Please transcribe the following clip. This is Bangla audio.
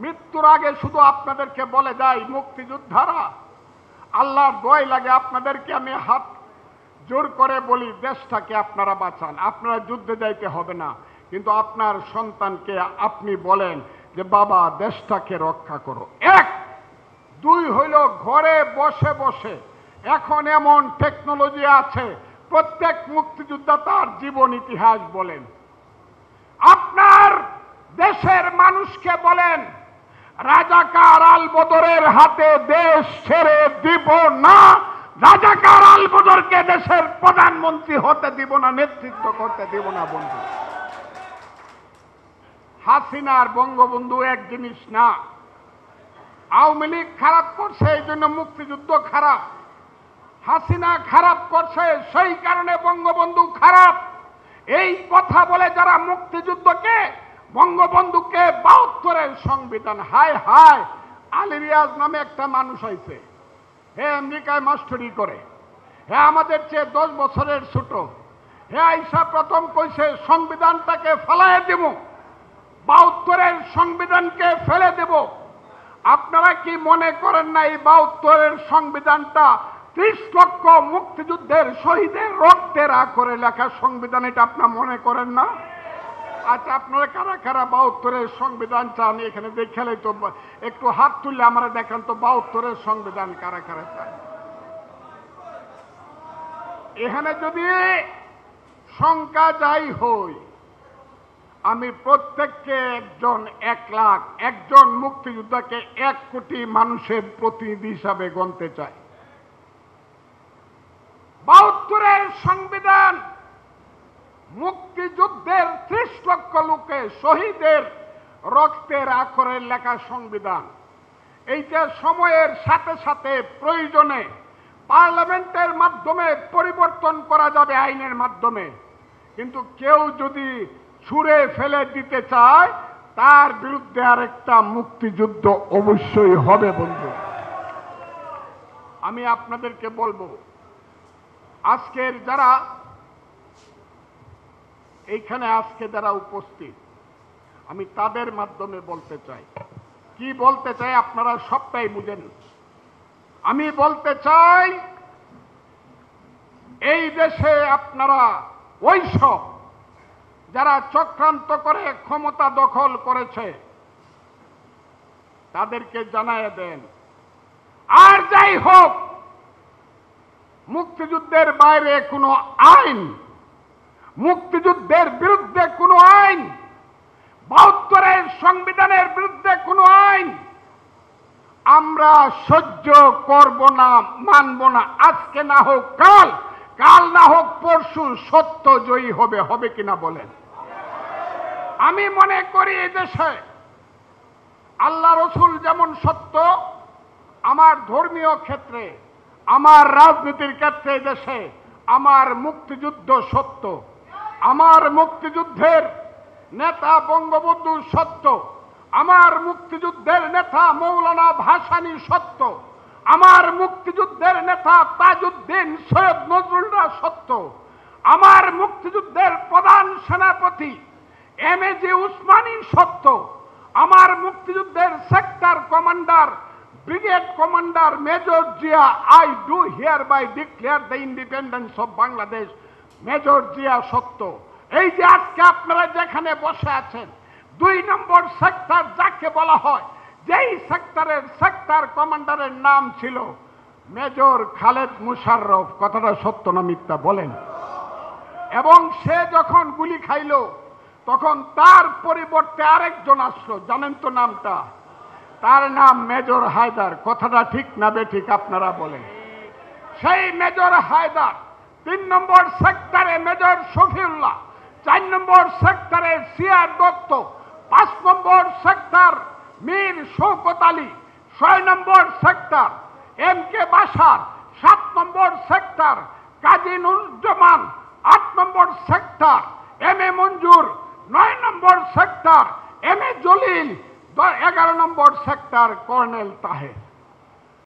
মৃত্যুর আগে শুধু আপনাদেরকে বলে যাই, মুক্তিযোদ্ধারা, আল্লাহর দোয়াই লাগে আপনাদেরকে আমি হাত জোর করে বলি, দেশটাকে আপনারা বাঁচান। আপনারা যুদ্ধে যাইতে হবে না, কিন্তু আপনার সন্তানকে আপনি বলেন যে বাবা দেশটাকে রক্ষা করো। এক। দুই হইল, ঘরে বসে বসে এখন এমন টেকনোলজি আছে, প্রত্যেক মুক্তিযোদ্ধা তার জীবন ইতিহাস বলেন। আপনার দেশের মানুষকে বলেন, রাজাকার আল বদরের হাতে দেশ ছেড়ে দিব না, রাজাকার আল বদরকে দেশের প্রধানমন্ত্রী হতে দিব না, নেতৃত্ব করতে দিব না। বন্ধু, হাসিনার বঙ্গবন্ধু এক জিনিস না। আওয়ামী লীগ খারাপ করছে, এই জন্য মুক্তিযুদ্ধ খারাপ। হাসিনা খারাপ করছে, সেই কারণে বঙ্গবন্ধু খারাপ। এই কথা বলে যারা মুক্তিযুদ্ধকে, বঙ্গবন্ধুকে ৭২-এর সংবিধান, হায় হায়, আলী রিয়াজ নামে একটা মানুষ হয়েছে, হে আমেরিকায় মাস্টারি করে, হে আমাদের চেয়ে 10 বছরের ছোট, হে আইসা প্রথম কইছে সংবিধানটাকে ফেলায় দেব, ৭২-এর সংবিধানকে ফেলে দেব। আপনারা কি মনে করেন না এই ৭২-এর সংবিধানটা ৩০ লক্ষ মুক্তিযুদ্ধের শহীদের রক্তের আখরে লেখা সংবিধান? এটা আপনারা মনে করেন না? আচ্ছা, আপনারা কারা কারা ৭২-এর সংবিধান চান এখানে দেখালে তো একটু হাত তুললে আমরা দেখান তো, ৭২-এর সংবিধান কারা কারা চান? এখানে যদি সংখ্যা যাই হই, আমি প্রত্যেককে একজন ১ লাখ, একজন মুক্তিযোদ্ধাকে ১ কোটি মানুষের প্রতিনিধি হিসাবে গণতে চাই। ৭২-এর সংবিধান মুক্তিযুদ্ধের ৩০ লক্ষ লোকে শহীদের রক্তের আখরে লেখা সংবিধান। এইটা সময়ের সাথে সাথে প্রয়োজনে পার্লামেন্টের মাধ্যমে পরিবর্তন করা যাবে, আইনের মাধ্যমে। কিন্তু কেউ যদি ছুঁড়ে ফেলে দিতে চায়, তার বিরুদ্ধে আরেকটা মুক্তিযুদ্ধ অবশ্যই হবে। বন্ধু, আমি আপনাদেরকে বলবো, আজকের যারা এইখানে আজকে যারা উপস্থিত, আমি তাদের মাধ্যমে বলতে চাই। কি বলতে চাই আপনারা সবটাই বুঝেন। আমি বলতে চাই, এই দেশে আপনারা ওইসব যারা চক্রান্ত করে ক্ষমতা দখল করেছে তাদেরকে জানায় দেন। আর যাই হোক, মুক্তিযুদ্ধের বাইরে কোনো আইন, মুক্তিযুদ্ধের বিরুদ্ধে কোনো আইন, ৭২-এর সংবিধানের বিরুদ্ধে কোনো আইন আমরা সহ্য করব না, মানব না। আজকে না হোক কাল, কাল না হোক পরশু সত্য জয়ী হবে। হবে কিনা বলেন? আমি মনে করি এই দেশে আল্লাহ রসুল যেমন সত্য, আমার ধর্মীয় ক্ষেত্রে, আমার রাজনীতির ক্ষেত্রে দেশে আমার মুক্তিযুদ্ধ সত্য। আমার মুক্তিযুদ্ধের নেতা বঙ্গবন্ধু সত্য, আমার মুক্তিযুদ্ধের নেতা মৌলানা ভাসানী সত্য, আমার মুক্তিযুদ্ধের নেতা তাজউদ্দিন সৈয়দ নজরুলরা সত্য, আমার মুক্তিযুদ্ধের প্রধান সেনাপতি MAG উসমানী সত্য, আমার মুক্তিযুদ্ধের sector commander, brigade commander major Zia, I do hereby declare the independence of Bangladesh, major Zia সত্য। এই যে আজকে আপনারা যেখানে বসে আছেন, 2 নম্বর সেক্টর যাকে বলা হয়, যেই সেক্টরের সেক্টর কমান্ডারের নাম ছিল মেজর খালেদ মুশাররফ, কথাটা সত্য না মিথ্যা বলেন? এবং সে যখন গুলি খাইল, তখন তার পরিবর্তে আরেকজন আসলো, জানেন তো নামটা? তার নাম মেজর হায়দার। কথাটা ঠিক না বেঠিক আপনারা বলেন? সেই মেজর হায়দার 3 নম্বর সেক্টরে মেজর শফিউল্লাহ, 4 নম্বর সেক্টরে সিআর দত্ত, 5 নম্বর সেক্টর মীর শওকত আলী, 6 নম্বর সেক্টর MK বাশার, 7 নম্বর সেক্টর কাজী নুরুজ্জামান, 8 নম্বর সেক্টর MA মঞ্জুর, 9 নম্বর সেক্টর MA জলিল, 11 নম্বর সেক্টর কর্নেল তাহের।